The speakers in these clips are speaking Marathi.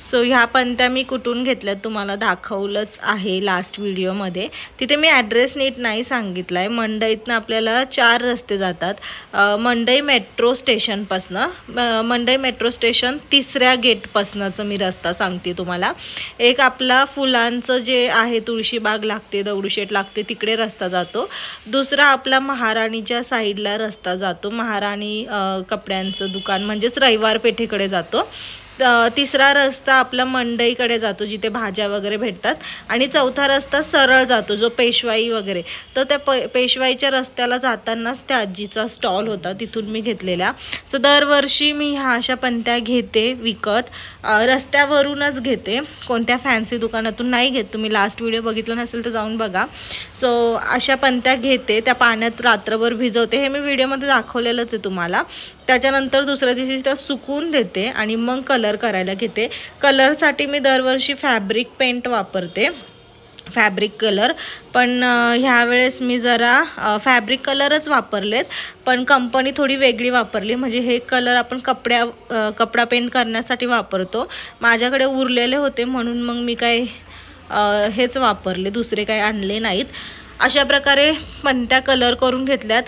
सो ह्या पंत्या मी कुठून घेतल्यात तुम्हाला दाखवलंच आहे लास्ट व्हिडिओमध्ये. तिथे मी ॲड्रेस नीट नाही सांगितला आहे. मंडईतनं आपल्याला 4 रस्ते जातात. मंडई मेट्रो स्टेशनपासनं, मंडई मेट्रो स्टेशन 3ऱ्या गेटपासनंचं मी रस्ता सांगते तुम्हाला. एक आपला फुलांचं जे आहे तुळशीबाग लागते, दगडूशेठ लागते, तिकडे रस्ता जातो. दुसरा आपला महाराणीच्या साईडला रस्ता जातो, महाराणी कपड्यांचं दुकान म्हणजेच रविवार पेठेकडे जातो. तिसरा रस्ता आपला मंडईकडे जातो जिथे भाज्या वगैरे भेटतात. आणि चौथा रस्ता सरळ जातो जो पेशवाई वगैरे. तर त्या पेशवाईच्या रस्त्याला जातानाच त्या आजीचा स्टॉल होता, तिथून मी घेतलेला. सो दरवर्षी मी ह्या अशा पंत्या घेते विकत, रस्त्यावरूनच घेते, कोणत्या फॅन्सी दुकानातून नाही घेत. तुम्ही लास्ट व्हिडिओ बघितला नसेल तर जाऊन बघा. सो अशा पंत्या घेते, त्या पाण्यात रात्रभर भिजवते, हे मी व्हिडिओमध्ये दाखवलेलंच आहे तुम्हाला. त्याच्यानंतर दुसऱ्या दिवशी त्या सुकून देते आणि मग कलर करायला घेते. कलरसाठी मी दरवर्षी फॅब्रिक पेंट वापरते, फॅब्रिक कलर. पण ह्यावेळेस मी जरा फॅब्रिक कलरच वापरलेत, पण कंपनी थोडी वेगळी वापरली. म्हणजे हे कलर आपण कपडा पेंट करण्यासाठी वापरतो. माझ्याकडे उरलेले होते म्हणून मग मी काय हेच वापरले, दुसरे काय आणले नाहीत. अशा प्रकारे पंत्या कलर करून घेतल्यात.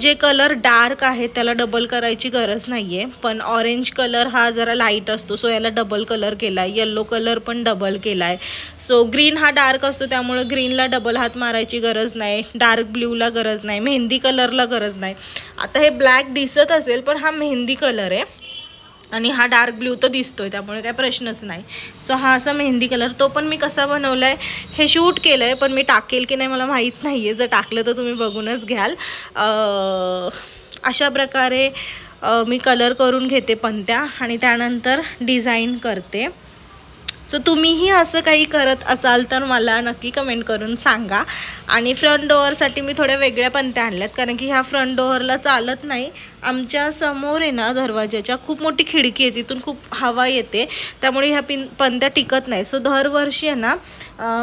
जे कलर डार्क आहे त्याला डबल करायची गरज नाही आहे, पण ऑरेंज कलर हा जरा लाईट असतो, सो याला डबल कलर केला आहे. येल्लो कलर पण डबल केला आहे. सो ग्रीन हा डार्क असतो त्यामुळे ग्रीनला डबल हात मारायची गरज नाही, डार्क ब्ल्यूला गरज नाही, मेहंदी कलरला गरज नाही. आता हे ब्लॅक दिसत असेल पण हा मेहंदी कलर आहे आणि हा डार्क ब्ल्यू तर दिसतोय त्यामुळे काय प्रश्नच नाही. सो हा असा मेहंदी कलर, तो पण मी कसा बनवला आहे हे शूट केलं आहे, पण मी टाकेल की नाही मला माहीत नाही आहे. जर टाकलं तर तुम्ही बघूनच घ्याल. अशा प्रकारे मी कलर करून घेते पंत्या आणि त्यानंतर डिझाईन करते. सो तुम्हीही असं काही करत असाल तर मला नक्की कमेंट करून सांगा. आणि फ्रंट डोअरसाठी मी थोड्या वेगळ्या पंत्या आणल्यात, कारण की ह्या फ्रंट डोअरला चालत नाही. आमच्या समोर आहे ना दरवाजाच्या खूप मोठी खिडकी आहे, तिथून खूप हवा येते, त्यामुळे ह्या पंत्या टिकत नाही. सो दरवर्षी आहे ना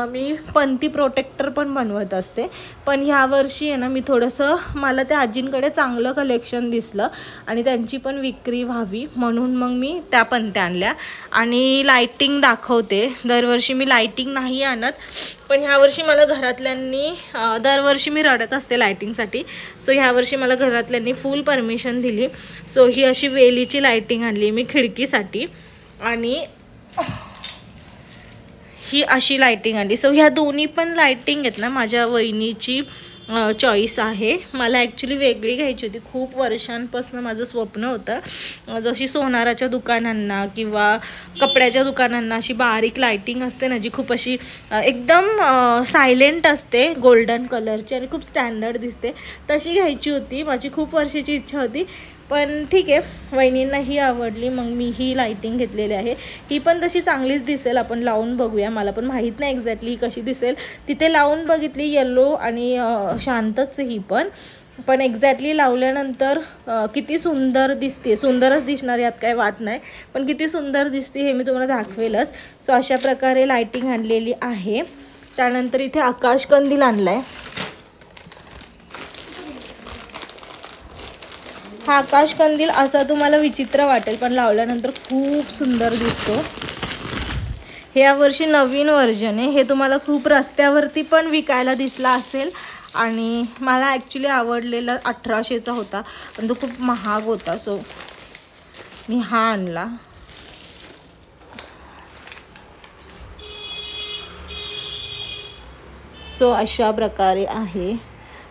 मी पंती प्रोटेक्टर पण बनवत असते. पण ह्यावर्षी आहे ना मी थोडंसं, मला त्या आजींकडे चांगलं कलेक्शन दिसलं आणि त्यांची पण विक्री व्हावी म्हणून मग मी त्या पंत्या आणल्या. आणि लाईटिंग दाखवते. दरवर्षी मी लाईटिंग नाही आणत, पण ह्यावर्षी मला घरातल्यांनी, दरवर्षी मी रडत असते लाईटिंगसाठी, सो ह्यावर्षी मला घरातल्यांनी फुल परमिशन दिली. सो ही अशी वेलीची लाईटिंग आणली मी खिडकीसाठी आणि ही अशी लाईटिंग आणली. सो ह्या दोन्ही पण लाईटिंग आहेत ना माझ्या वहिनीची चॉईस आहे. मला ॲक्च्युली वेगळी घ्यायची होती, खूप वर्षांपासून माझं स्वप्न होतं. जशी सोनाराच्या दुकानांना किंवा कपड्याच्या दुकानांना अशी बारीक लाईटिंग असते ना, जी खूप अशी एकदम सायलेंट असते, गोल्डन कलरची आणि खूप स्टँडर्ड दिसते, तशी घ्यायची होती. माझी खूप वर्षाची इच्छा होती, पण ठीक आहे, वहिनींना ही आवडली, मग मी ही लाईटिंग घेतलेली आहे. ही पण तशी चांगलीच दिसेल, आपण लावून बघूया. मला पण माहीत नाही एक्झॅक्टली ही कशी दिसेल. तिथे लावून बघितली येल्लो आणि शांतच ही पण एक्झॅक्टली लावल्यानंतर किती सुंदर दिसते, सुंदरच दिसणार यात काय वाद नाही, पण किती सुंदर दिसते हे मी तुम्हाला दाखवेलच. सो अशा प्रकारे लाईटिंग आणलेली आहे. त्यानंतर इथे आकाशकंदील आणला आहे. हा आकाशकंदील असा तुम्हाला विचित्र वाटेल, पण लावल्यानंतर खूप सुंदर दिसतो. हे यावर्षी नवीन व्हर्जन आहे. हे तुम्हाला खूप रस्त्यावरती पण विकायला दिसला असेल आणि मला ॲक्च्युली आवडलेला 1800चा होता, पण तो खूप महाग होता, सो मी हा आणला. सो अशा प्रकारे आहे.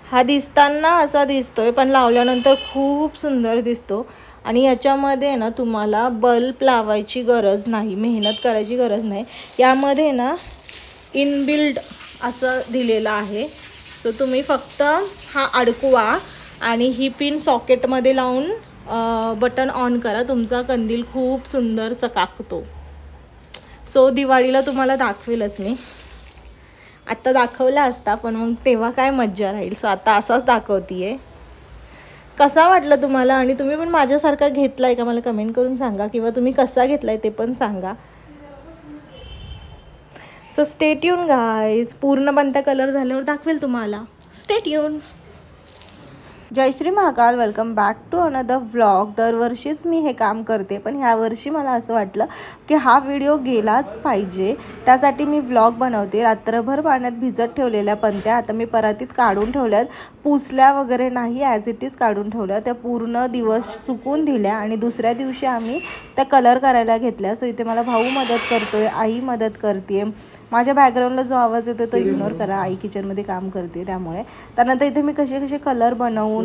हा दिसताना असा दिसतोय, पण लावल्यानंतर खूप सुंदर दिसतो. आणि याच्यामध्ये ना तुम्हाला बल्ब लावायची गरज नाही, मेहनत करायची गरज नाही. यामध्ये ना इनबिल्ड असं दिलेलं आहे. सो तुम्ही फक्त हा अडकवा आणि ही पिन सॉकेटमध्ये लावून बटन ऑन करा, तुमचा कंदील खूप सुंदर चकाकतो. सो दिवाळीला तुम्हाला दाखवेलच मी. आत्ता दाखवला असता पण मग तेव्हा काय मज्जा राहील. सो आता असाच दाखवतीये. कसा वाटला तुम्हाला आणि तुम्ही पण माझ्यासारखा घेतलाय का मला कमेंट करून सांगा, किंवा तुम्ही कसा घेतलाय ते पण सांगा. So stay tuned guys. पूर्ण पंत्या कलर झाल्यावर दाखवेल तुम्हाला. Stay tuned. जय Shri Mahakal. Welcome back to another vlog. दरवर्षीच मी हे काम करते, पण ह्या वर्षी मला असं वाटलं की हा व्हिडिओ गेलाच पाहिजे. त्यासाठी मी व्लॉग बनवते. रात्रभर पाण्यात भिजत ठेवलेल्या पंत्या आता मी परातीत काढून ठेवल्यात. पुसल्या वगैरे नाही, ॲज इट इज काढून ठेवल्या. त्या पूर्ण दिवस सुकून दिल्या आणि दुसऱ्या दिवशी आम्ही त्या कलर करायला घेतल्या. सो इथे मला भाऊ मदत करतोय, आई मदत करते. माझ्या बॅकग्राऊंडला जो आवाज येतो तो इग्नोर करा, आई किचनमध्ये काम करते त्यामुळे. त्यानंतर इथे मी कसे कलर बनवून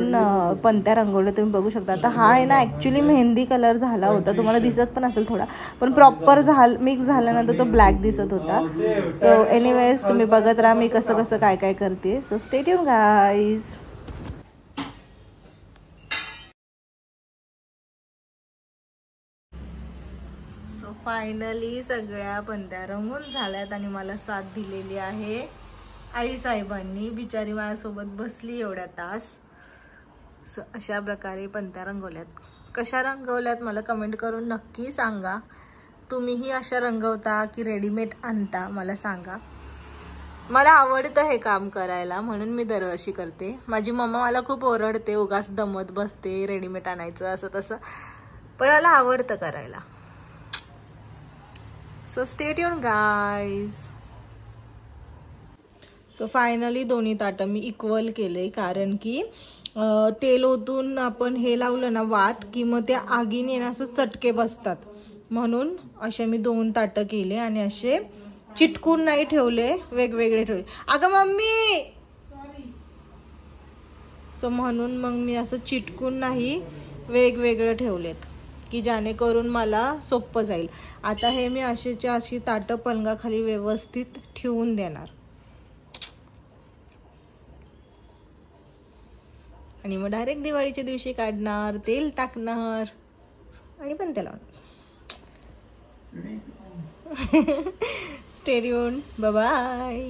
पंत्या रंगवल्या तुम्ही बघू शकता. आता हा आहे ना ॲक्च्युली मेहंदी कलर झाला होता, तुम्हाला दिसत पण असेल थोडा, पण प्रॉपर मिक्स झाल्यानंतर तो ब्लॅक दिसत होता. सो एनिवेज तुम्ही बघत राहा मी कसं काय करते. So stay tuned guys. So finally सगळ्या पंत्या रंगून झाल्यात आणि मला साथ दिलेली आहे आई साहेबांनी. बिचारी माझ्यासोबत बसली एवढ्या तास. सो अशा प्रकारे पंत्या रंगवल्यात. कशा रंगवल्यात मला कमेंट करून नक्की सांगा. तुम्हीही अशा रंगवता की रेडीमेड आणता मला सांगा. मला आवडतं हे काम करायला म्हणून मी दरवर्षी करते. माझी मम्मा मला खूप ओरडते, उगाच दमत बसते रेडीमेड आणायचं असं तसं, पण मला आवडतं करायला. So stay tuned guys. So finally दोन्ही ताटं मी इक्वल केले, कारण की तेल ओतून आपण हे लावलं ना वात की मग ते आगीने ना असं चटके बसतात, म्हणून असे मी 2 ताटं केले आणि असे चिटकून नाही ठेवले, वेगवेगळे ठेवले. अगं मम्मी, सो म्हणून मग मी असं चिटकून नाही वेगवेगळे ठेवलेत की जेणेकरून मला सोपं जाईल. आता हे मी अशीच्या अशी ताटं पलंगाखाली व्यवस्थित ठेवून देणार आणि मग डायरेक्ट दिवाळीच्या दिवशी काढणार, तेल टाकणार आणि पण त्याला स्टे ट्यून. Bye bye.